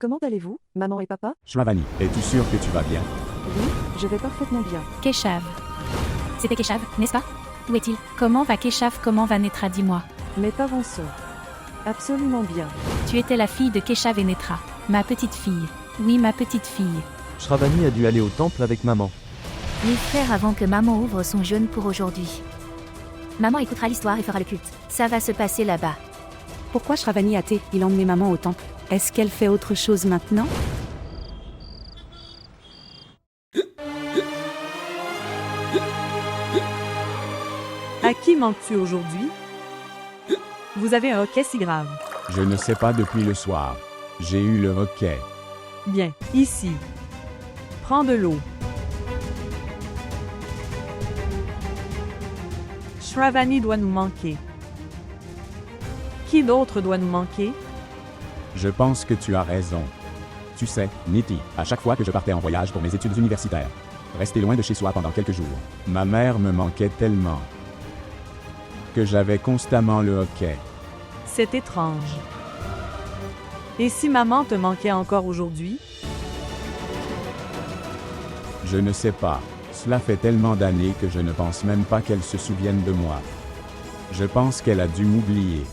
Comment allez-vous, maman et papa? Shravani, es-tu sûr que tu vas bien? Oui, je vais parfaitement bien. Keshav. C'était Keshav, n'est-ce pas? Où est-il? Comment va Keshav? Comment va Netra? Dis-moi. Mes parents sont absolument bien. Tu étais la fille de Keshav et Netra. Ma petite fille. Oui, ma petite fille. Shravani a dû aller au temple avec maman. Les frères avant que maman ouvre son jeûne pour aujourd'hui. Maman écoutera l'histoire et fera le culte. Ça va se passer là-bas. Pourquoi Shravani a-t-il emmené maman au temple? Est-ce qu'elle fait autre chose maintenant? À qui mens-tu aujourd'hui? Vous avez un hoquet si grave. Je ne sais pas depuis le soir. J'ai eu le hoquet. Bien, ici. Prends de l'eau. Shravani doit nous manquer. Qui d'autre doit nous manquer? Je pense que tu as raison. Tu sais, Niti, à chaque fois que je partais en voyage pour mes études universitaires, rester loin de chez soi pendant quelques jours, ma mère me manquait tellement que j'avais constamment le hoquet. C'est étrange. Et si maman te manquait encore aujourd'hui? Je ne sais pas. Cela fait tellement d'années que je ne pense même pas qu'elle se souvienne de moi. Je pense qu'elle a dû m'oublier.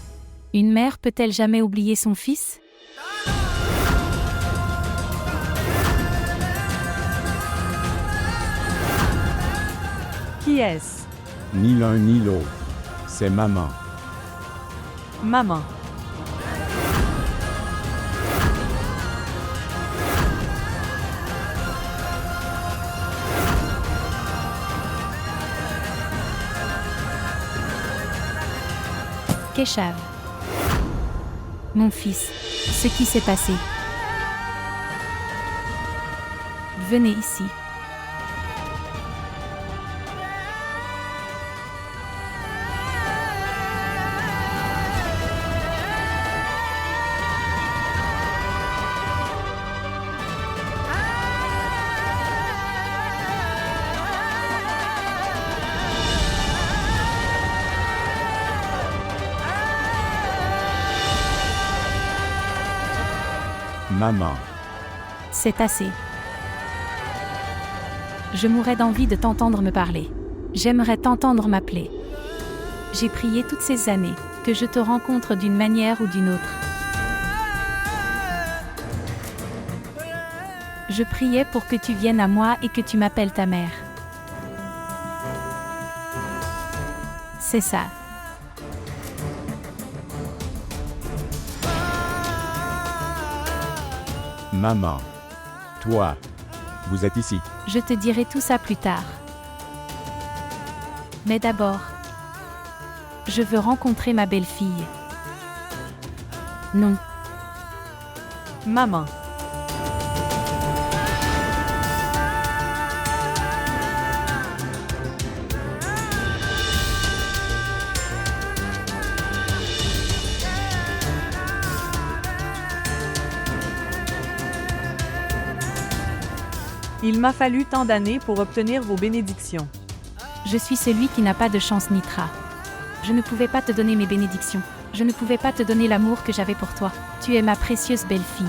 Une mère peut-elle jamais oublier son fils? Qui est-ce? Ni l'un ni l'autre. C'est maman. Maman. Keshav. Mon fils. Ce qui s'est passé. Venez ici. Maman. C'est assez. Je mourrais d'envie de t'entendre me parler. J'aimerais t'entendre m'appeler. J'ai prié toutes ces années que je te rencontre d'une manière ou d'une autre. Je priais pour que tu viennes à moi et que tu m'appelles ta mère. C'est ça. Maman. Toi. Vous êtes ici. Je te dirai tout ça plus tard. Mais d'abord, je veux rencontrer ma belle-fille. Non. Maman. Il m'a fallu tant d'années pour obtenir vos bénédictions. Je suis celui qui n'a pas de chance, Nitra. Je ne pouvais pas te donner mes bénédictions. Je ne pouvais pas te donner l'amour que j'avais pour toi. Tu es ma précieuse belle-fille.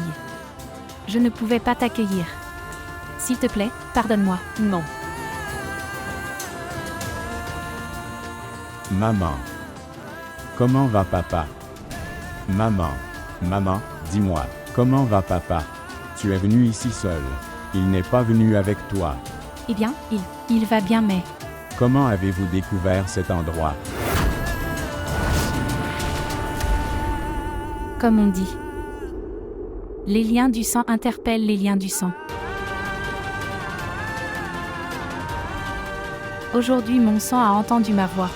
Je ne pouvais pas t'accueillir. S'il te plaît, pardonne-moi. Non. Maman. Comment va papa? Maman. Maman, dis-moi, comment va papa? Tu es venu ici seul. Il n'est pas venu avec toi. Eh bien, il va bien, mais... Comment avez-vous découvert cet endroit? Comme on dit. Les liens du sang interpellent les liens du sang. Aujourd'hui, mon sang a entendu ma voix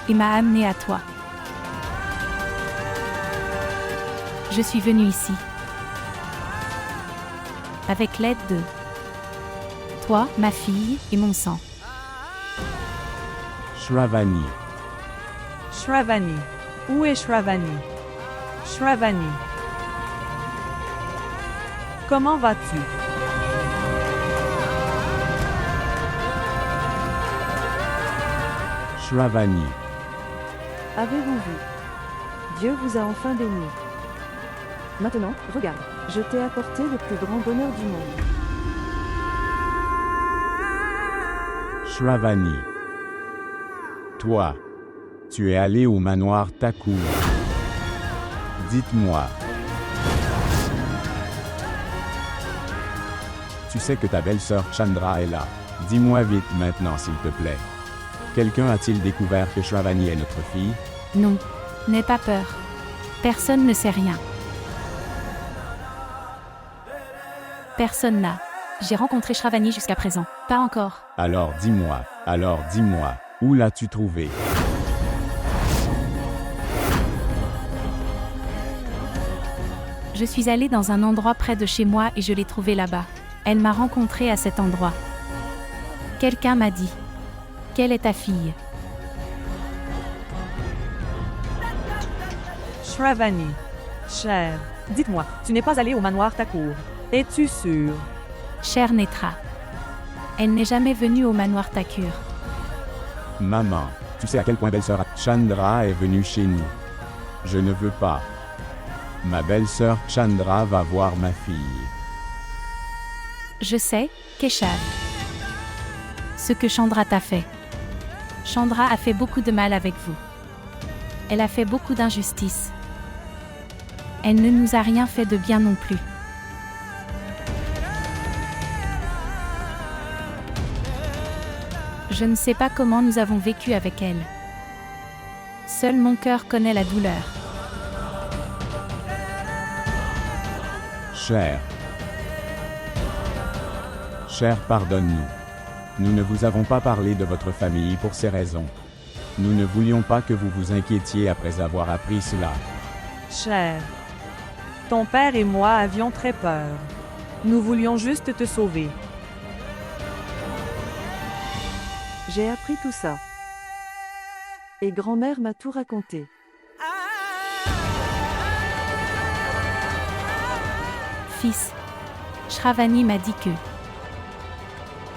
et m'a amené à toi. Je suis venue ici avec l'aide de toi, ma fille, et mon sang. Shravani. Shravani. Où est Shravani? Shravani. Comment vas-tu? Shravani. Avez-vous vu? Dieu vous a enfin béni. Maintenant, regarde. Je t'ai apporté le plus grand bonheur du monde. Shravani. Toi, tu es allé au manoir Thakur. Dites-moi. Tu sais que ta belle-sœur Chandra est là. Dis-moi vite maintenant, s'il te plaît. Quelqu'un a-t-il découvert que Shravani est notre fille? Non. N'aie pas peur. Personne ne sait rien. Personne n'a. J'ai rencontré Shravani jusqu'à présent. Pas encore. Alors dis-moi, où l'as-tu trouvée? Je suis allée dans un endroit près de chez moi et je l'ai trouvée là-bas. Elle m'a rencontrée à cet endroit. Quelqu'un m'a dit. Quelle est ta fille? Shravani. Cher, dites-moi, tu n'es pas allé au manoir Thakur. Es-tu sûr? Chère Netra. Elle n'est jamais venue au manoir Thakur. Maman, tu sais à quel point belle-sœur Chandra est venue chez nous. Je ne veux pas. Ma belle-sœur Chandra va voir ma fille. Je sais, Keshav. Ce que Chandra t'a fait. Chandra a fait beaucoup de mal avec vous. Elle a fait beaucoup d'injustices. Elle ne nous a rien fait de bien non plus. Je ne sais pas comment nous avons vécu avec elle. Seul mon cœur connaît la douleur. Cher, pardonne-nous. Nous ne vous avons pas parlé de votre famille pour ces raisons. Nous ne voulions pas que vous vous inquiétiez après avoir appris cela. Cher, ton père et moi avions très peur. Nous voulions juste te sauver. J'ai appris tout ça. Et grand-mère m'a tout raconté. Fils, Shravani m'a dit que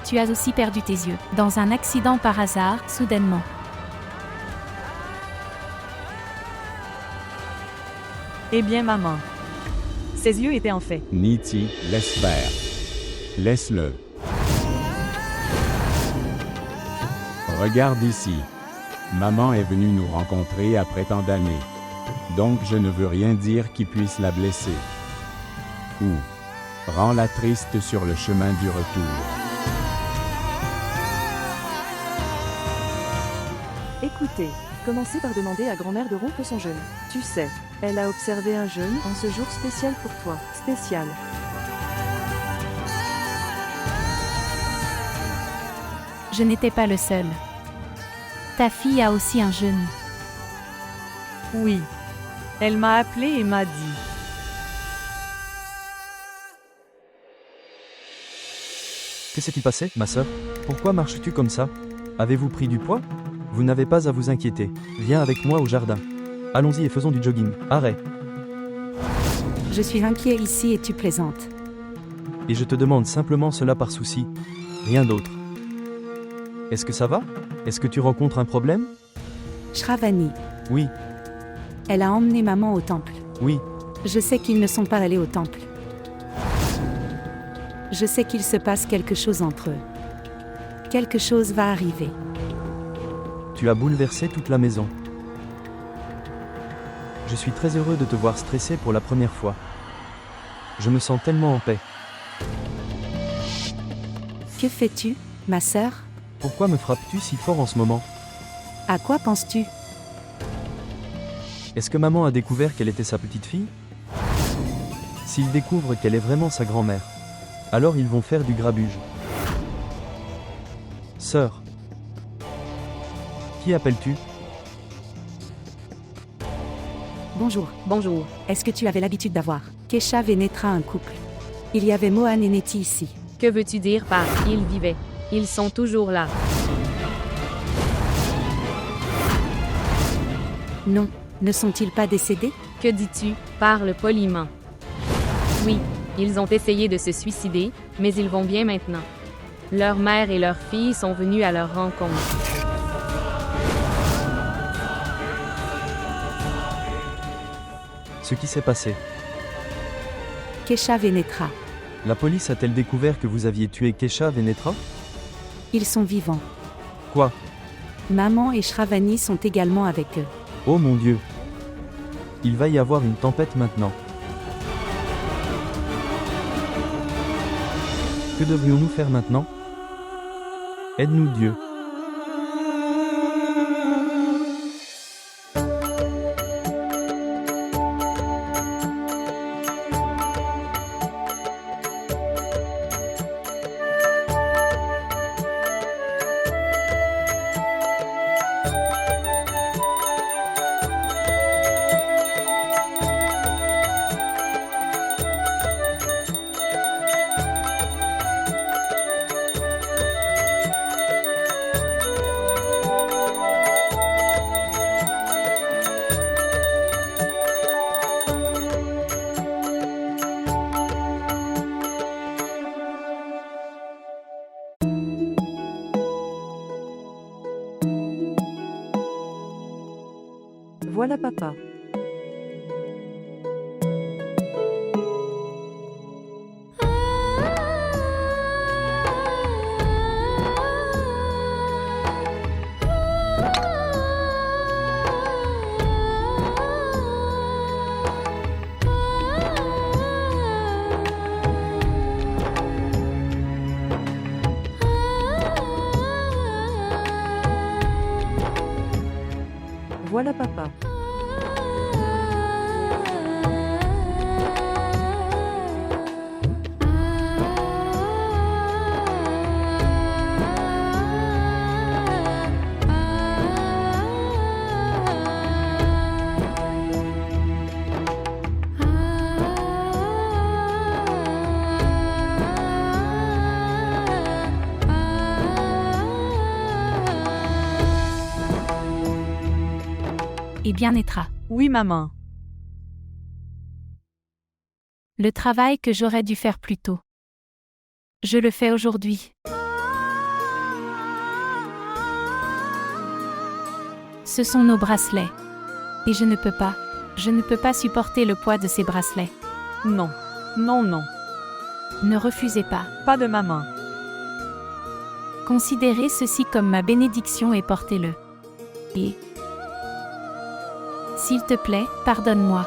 tu as aussi perdu tes yeux, dans un accident par hasard, soudainement. Eh bien, maman. Ses yeux étaient en fait. Niti, laisse faire. Laisse-le. Regarde ici. Maman est venue nous rencontrer après tant d'années. Donc je ne veux rien dire qui puisse la blesser. Ou rends-la triste sur le chemin du retour. Écoutez, commencez par demander à grand-mère de rompre son jeûne. Tu sais, elle a observé un jeûne en ce jour spécial pour toi. Spécial. Je n'étais pas le seul. Ta fille a aussi un jeûne. Oui. Elle m'a appelé et m'a dit. Que s'est-il passé, ma sœur? Pourquoi marches-tu comme ça? Avez-vous pris du poids? Vous n'avez pas à vous inquiéter. Viens avec moi au jardin. Allons-y et faisons du jogging. Arrête. Je suis inquiet ici et tu plaisantes. Et je te demande simplement cela par souci. Rien d'autre. Est-ce que ça va? Est-ce que tu rencontres un problème? Shravani. Oui, Elle a emmené maman au temple. oui. Je sais qu'ils ne sont pas allés au temple. Je sais qu'il se passe quelque chose entre eux. Quelque chose va arriver. Tu as bouleversé toute la maison. Je suis très heureux de te voir stressé pour la première fois. Je me sens tellement en paix. Que fais-tu, ma sœur? Pourquoi me frappes-tu si fort en ce moment? À quoi penses-tu? Est-ce que maman a découvert qu'elle était sa petite fille? S'ils découvrent qu'elle est vraiment sa grand-mère, alors ils vont faire du grabuge. Sœur. Qui appelles-tu? Bonjour. Bonjour. Est-ce que tu avais l'habitude d'avoir Keshav et Netra un couple? Il y avait Mohan et Neti ici. Que veux-tu dire par « ils vivaient » ? Ils sont toujours là. Non, ne sont-ils pas décédés? Que dis-tu? Parle poliment. Oui, ils ont essayé de se suicider, mais ils vont bien maintenant. Leur mère et leur fille sont venues à leur rencontre. Ce qui s'est passé. Keshav et Netra. La police a-t-elle découvert que vous aviez tué Keshav et Netra? Ils sont vivants. Quoi? Maman et Shravani sont également avec eux. Oh mon Dieu! Il va y avoir une tempête maintenant. Que devrions-nous faire maintenant? Aide-nous Dieu. Voilà papa. Voilà papa. Et bien Netra. Oui, maman. Le travail que j'aurais dû faire plus tôt. Je le fais aujourd'hui. Ce sont nos bracelets. Et je ne peux pas supporter le poids de ces bracelets. Non. Non, non. Ne refusez pas. Pas de maman. Considérez ceci comme ma bénédiction et portez-le. Et s'il te plaît, pardonne-moi.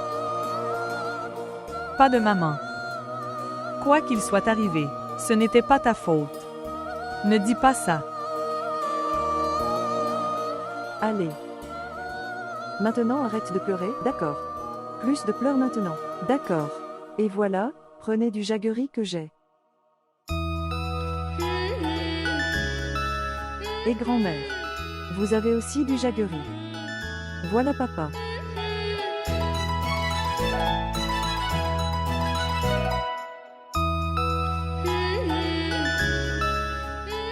Pas de maman. Quoi qu'il soit arrivé, ce n'était pas ta faute. Ne dis pas ça. Allez. Maintenant arrête de pleurer, d'accord. Plus de pleurs maintenant, d'accord. Et voilà, prenez du jaggery que j'ai. Et grand-mère. Vous avez aussi du jaggery. Voilà papa.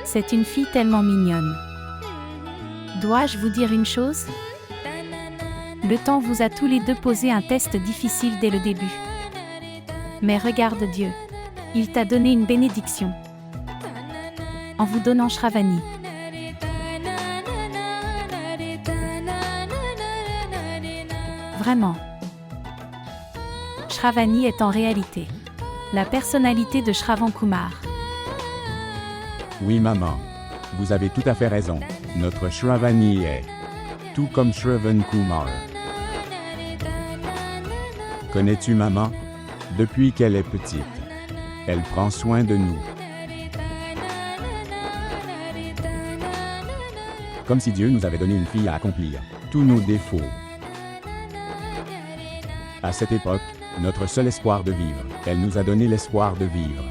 C'est une fille tellement mignonne. Dois-je vous dire une chose? Le temps vous a tous les deux posé un test difficile dès le début. Mais regarde Dieu. Il t'a donné une bénédiction. En vous donnant Shravani. Vraiment. Shravani est en réalité la personnalité de Shravan Kumar. Oui maman. Vous avez tout à fait raison. Notre Shravani est tout comme Shravan Kumar. Connais-tu maman? Depuis qu'elle est petite, elle prend soin de nous. Comme si Dieu nous avait donné une fille à accomplir tous nos défauts. À cette époque, notre seul espoir de vivre, elle nous a donné l'espoir de vivre.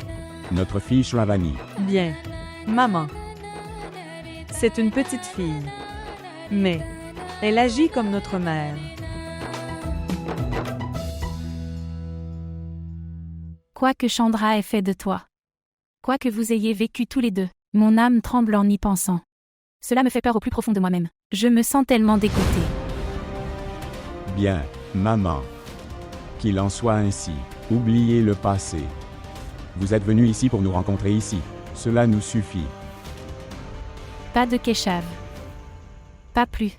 Notre fille Shravani. Bien. Maman. C'est une petite fille. Mais elle agit comme notre mère. Quoi que Chandra ait fait de toi. Quoi que vous ayez vécu tous les deux, mon âme tremble en y pensant. Cela me fait peur au plus profond de moi-même. Je me sens tellement dégoûtée. Bien, maman. Qu'il en soit ainsi. Oubliez le passé. Vous êtes venus ici pour nous rencontrer ici. Cela nous suffit. Pas de Keshav. Pas plus.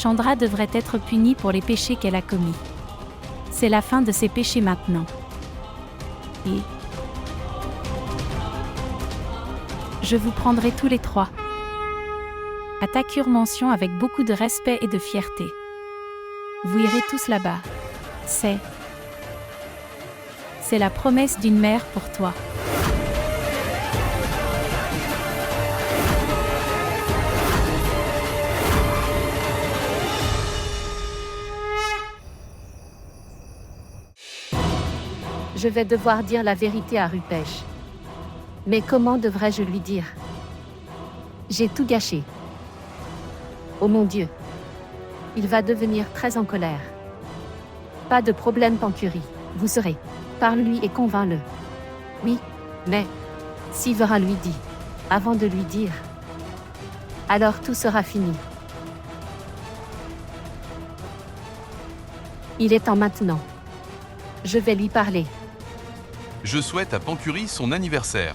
Chandra devrait être punie pour les péchés qu'elle a commis. C'est la fin de ses péchés maintenant. Et je vous prendrai tous les trois. Attaque mention avec beaucoup de respect et de fierté. Vous irez tous là-bas. C'est la promesse d'une mère pour toi. Je vais devoir dire la vérité à Rupesh. Mais comment devrais-je lui dire? J'ai tout gâché. Oh mon Dieu. Il va devenir très en colère. Pas de problème, Pancuri. Vous serez. Parle-lui et convainc-le. Oui, mais si Vera lui dit, avant de lui dire, alors tout sera fini. Il est temps maintenant. Je vais lui parler. Je souhaite à Pancuri son anniversaire,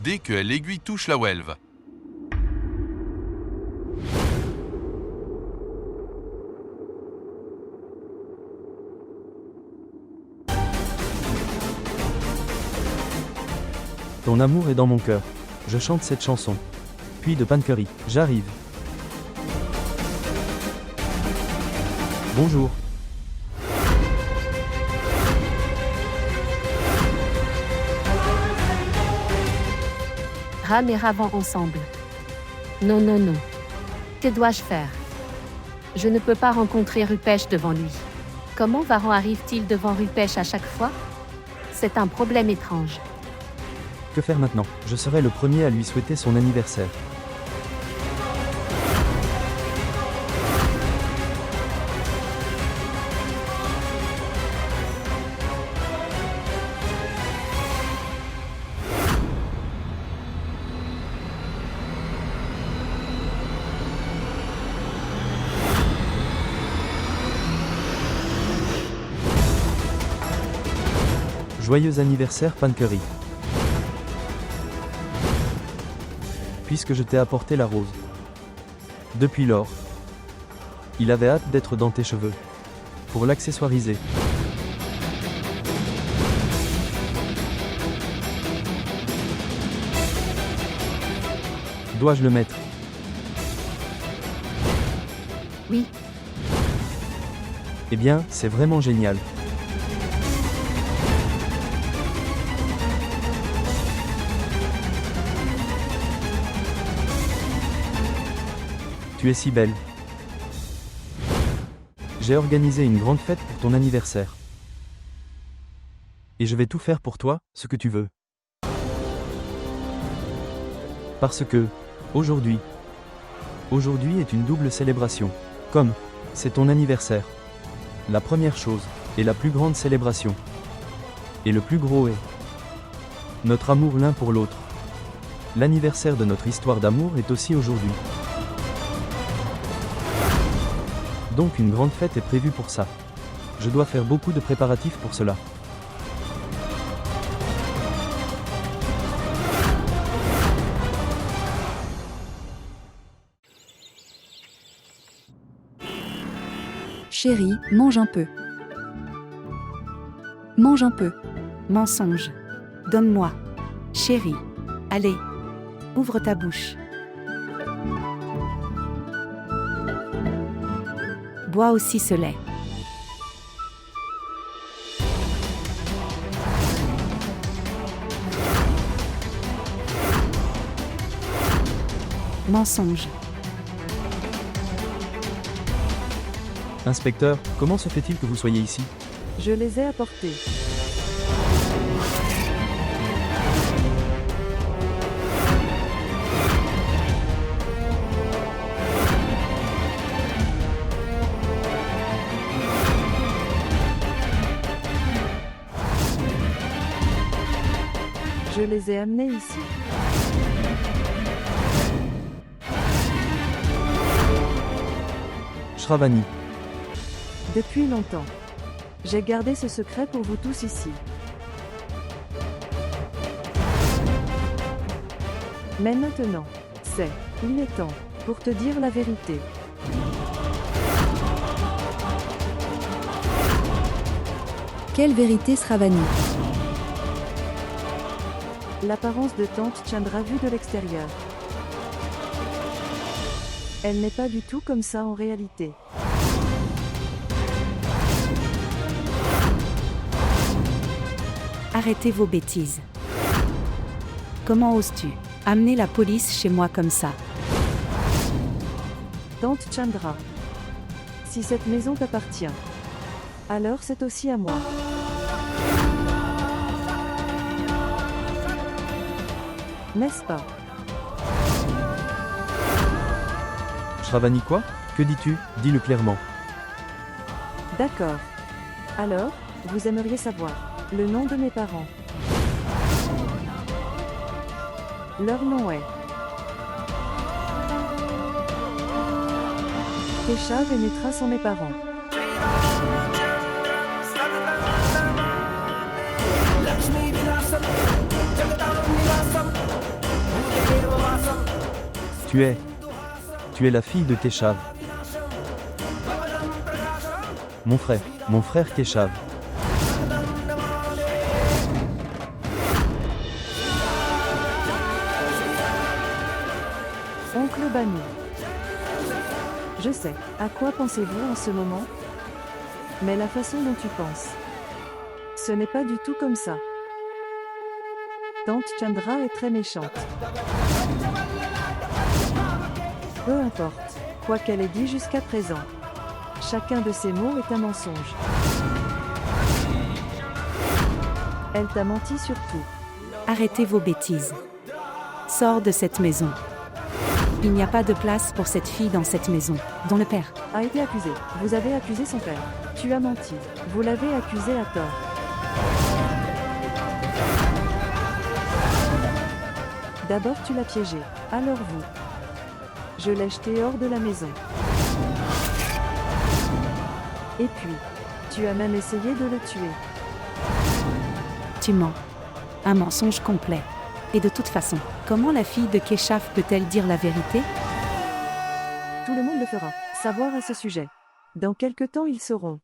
dès que l'aiguille touche la Welve. Ton amour est dans mon cœur. Je chante cette chanson. Puis de Pancuri, j'arrive. Bonjour. Ram et Ravan ensemble. Non, non, non. Que dois-je faire? Je ne peux pas rencontrer Rupesh devant lui. Comment Varan arrive-t-il devant Rupesh à chaque fois? C'est un problème étrange. Que faire maintenant? Je serai le premier à lui souhaiter son anniversaire. Joyeux anniversaire, Pancuri. Puisque je t'ai apporté la rose. Depuis lors, il avait hâte d'être dans tes cheveux. Pour l'accessoiriser. Dois-je le mettre? Oui. Eh bien, c'est vraiment génial. Tu es si belle. J'ai organisé une grande fête pour ton anniversaire. Et je vais tout faire pour toi, ce que tu veux. Parce que, aujourd'hui est une double célébration. Comme, c'est ton anniversaire. La première chose, et la plus grande célébration. Et le plus gros est notre amour l'un pour l'autre. L'anniversaire de notre histoire d'amour est aussi aujourd'hui. Donc une grande fête est prévue pour ça. Je dois faire beaucoup de préparatifs pour cela. Chérie, mange un peu. Mange un peu. Mensonge. Donne-moi. Chérie. Allez. Ouvre ta bouche. Bois aussi ce lait. Mensonge. Inspecteur, comment se fait-il que vous soyez ici? Je les ai apportés. Je les ai amenés ici. Shravani. Depuis longtemps. J'ai gardé ce secret pour vous tous ici. Mais maintenant, il est temps pour te dire la vérité. Quelle vérité Sravani? L'apparence de tante Chandra vue de l'extérieur. Elle n'est pas du tout comme ça en réalité. Arrêtez vos bêtises. Comment oses-tu amener la police chez moi comme ça? Tante Chandra. Si cette maison t'appartient, alors c'est aussi à moi. N'est-ce pas? Shravani quoi? Que dis-tu? Dis-le clairement. D'accord. Alors, vous aimeriez savoir le nom de mes parents. Leur nom est Keshav et Mitra sont mes parents. Tu es la fille de Keshav. Mon frère Keshav. Oncle Banu. Je sais, à quoi pensez-vous en ce moment? Mais la façon dont tu penses, ce n'est pas du tout comme ça. Tante Chandra est très méchante. Peu importe, quoi qu'elle ait dit jusqu'à présent. Chacun de ces mots est un mensonge. Elle t'a menti sur tout. Arrêtez vos bêtises. Sors de cette maison. Il n'y a pas de place pour cette fille dans cette maison, dont le père a été accusé. Vous avez accusé son père. Tu as menti. Vous l'avez accusé à tort. D'abord tu l'as piégé, alors vous. Je l'ai jeté hors de la maison. Et puis, tu as même essayé de le tuer. Tu mens. Un mensonge complet. Et de toute façon, comment la fille de Keshav peut-elle dire la vérité? Tout le monde le fera savoir à ce sujet. Dans quelque temps ils sauront.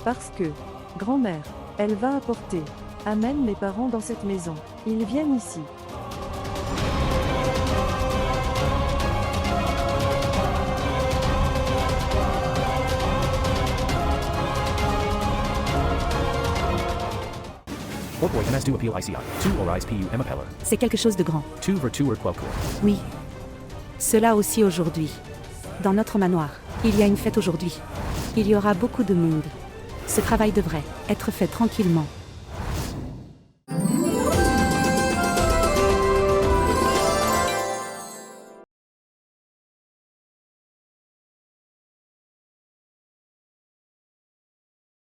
Parce que, grand-mère, elle va apporter. Amène mes parents dans cette maison. Ils viennent ici. C'est quelque chose de grand. Oui. Cela aussi aujourd'hui. Dans notre manoir, il y a une fête aujourd'hui. Il y aura beaucoup de monde. Ce travail devrait être fait tranquillement.